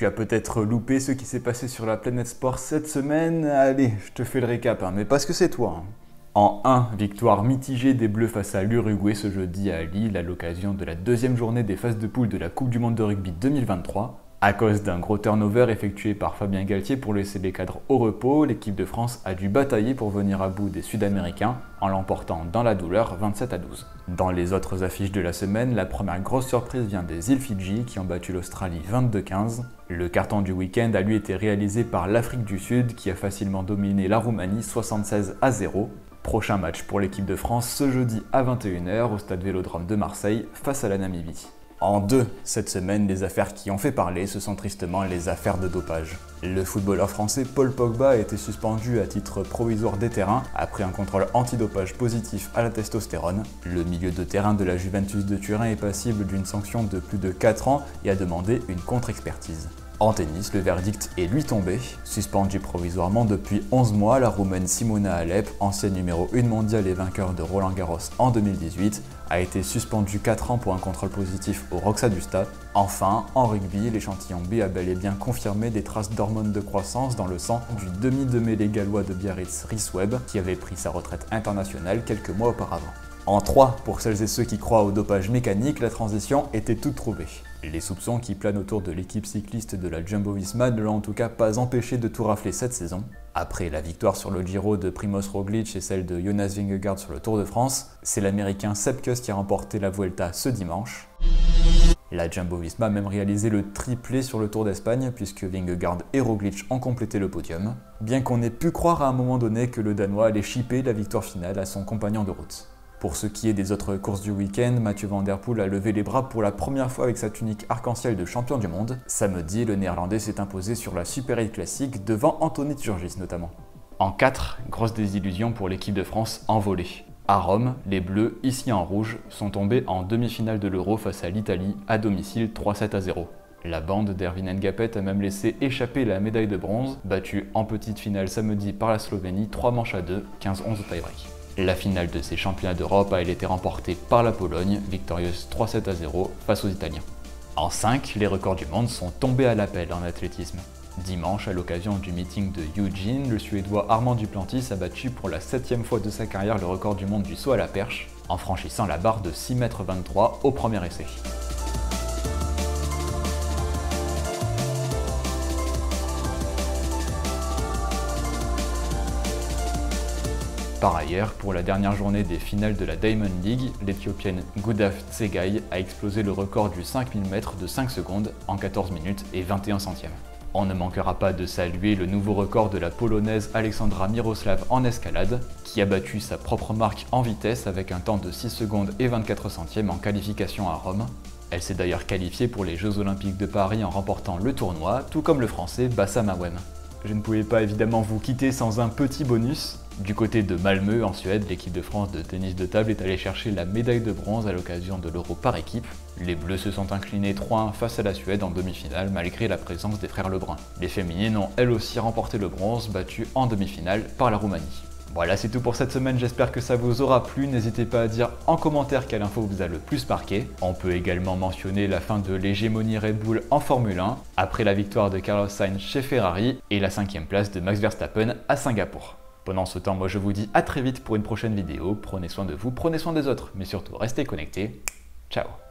Tu as peut-être loupé ce qui s'est passé sur la planète sport cette semaine. Allez, je te fais le récap, mais parce que c'est toi. En 1, victoire mitigée des Bleus face à l'Uruguay ce jeudi à Lille à l'occasion de la deuxième journée des phases de poule de la Coupe du Monde de rugby 2023. À cause d'un gros turnover effectué par Fabien Galtier pour laisser les cadres au repos, l'équipe de France a dû batailler pour venir à bout des Sud-Américains en l'emportant dans la douleur 27-12. Dans les autres affiches de la semaine, la première grosse surprise vient des îles Fidji qui ont battu l'Australie 22-15. Le carton du week-end a lui été réalisé par l'Afrique du Sud qui a facilement dominé la Roumanie 76-0. Prochain match pour l'équipe de France ce jeudi à 21h au stade Vélodrome de Marseille face à la Namibie. En 2, cette semaine, les affaires qui ont fait parler, ce sont tristement les affaires de dopage. Le footballeur français Paul Pogba a été suspendu à titre provisoire des terrains après un contrôle antidopage positif à la testostérone. Le milieu de terrain de la Juventus de Turin est passible d'une sanction de plus de 4 ans et a demandé une contre-expertise. En tennis, le verdict est lui tombé. Suspendue provisoirement depuis 11 mois, la Roumaine Simona Halep, ancienne numéro 1 mondiale et vainqueur de Roland Garros en 2018, a été suspendue 4 ans pour un contrôle positif au Roxa du Stade. Enfin, en rugby, l'échantillon B a bel et bien confirmé des traces d'hormones de croissance dans le sang du demi-mêlé gallois de Biarritz, Rhys Webb, qui avait pris sa retraite internationale quelques mois auparavant. En 3, pour celles et ceux qui croient au dopage mécanique, la transition était toute trouvée. Les soupçons qui planent autour de l'équipe cycliste de la Jumbo-Visma ne l'ont en tout cas pas empêché de tout rafler cette saison. Après la victoire sur le Giro de Primoz Roglic et celle de Jonas Vingegaard sur le Tour de France, c'est l'américain Sepp Kuss qui a remporté la Vuelta ce dimanche. La Jumbo-Visma a même réalisé le triplé sur le Tour d'Espagne puisque Vingegaard et Roglic ont complété le podium, bien qu'on ait pu croire à un moment donné que le Danois allait chipper la victoire finale à son compagnon de route. Pour ce qui est des autres courses du week-end, Mathieu Van Der Poel a levé les bras pour la première fois avec sa tunique arc-en-ciel de champion du monde. Samedi, le néerlandais s'est imposé sur la Super 8 classique devant Anthony Turgis notamment. En 4, grosse désillusion pour l'équipe de France en volée. À Rome, les Bleus, ici en rouge, sont tombés en demi-finale de l'Euro face à l'Italie à domicile 3-7-0. La bande d'Erwin Ngapet a même laissé échapper la médaille de bronze, battue en petite finale samedi par la Slovénie 3 manches à 2, 15-11 au tie-break. La finale de ces championnats d'Europe a été remportée par la Pologne, victorieuse 3-7-0 face aux Italiens. En 5, les records du monde sont tombés à l'appel en athlétisme. Dimanche, à l'occasion du meeting de Eugene, le Suédois Armand Duplantis a battu pour la 7e fois de sa carrière le record du monde du saut à la perche, en franchissant la barre de 6,23 m au premier essai. Par ailleurs, pour la dernière journée des finales de la Diamond League, l'Éthiopienne Gudaf Tsegai a explosé le record du 5000 m de 5 secondes en 14 minutes et 21 centièmes. On ne manquera pas de saluer le nouveau record de la Polonaise Alexandra Miroslav en escalade, qui a battu sa propre marque en vitesse avec un temps de 6 secondes et 24 centièmes en qualification à Rome. Elle s'est d'ailleurs qualifiée pour les Jeux Olympiques de Paris en remportant le tournoi, tout comme le français Bassam Awem. Je ne pouvais pas évidemment vous quitter sans un petit bonus. Du côté de Malmö, en Suède, l'équipe de France de tennis de table est allée chercher la médaille de bronze à l'occasion de l'Euro par équipe. Les Bleus se sont inclinés 3-1 face à la Suède en demi-finale malgré la présence des frères Lebrun. Les féminines ont elles aussi remporté le bronze, battues en demi-finale par la Roumanie. Voilà, c'est tout pour cette semaine, j'espère que ça vous aura plu. N'hésitez pas à dire en commentaire quelle info vous a le plus marqué. On peut également mentionner la fin de l'hégémonie Red Bull en Formule 1, après la victoire de Carlos Sainz chez Ferrari et la 5e place de Max Verstappen à Singapour. Pendant ce temps, moi je vous dis à très vite pour une prochaine vidéo. Prenez soin de vous, prenez soin des autres, mais surtout restez connectés. Ciao!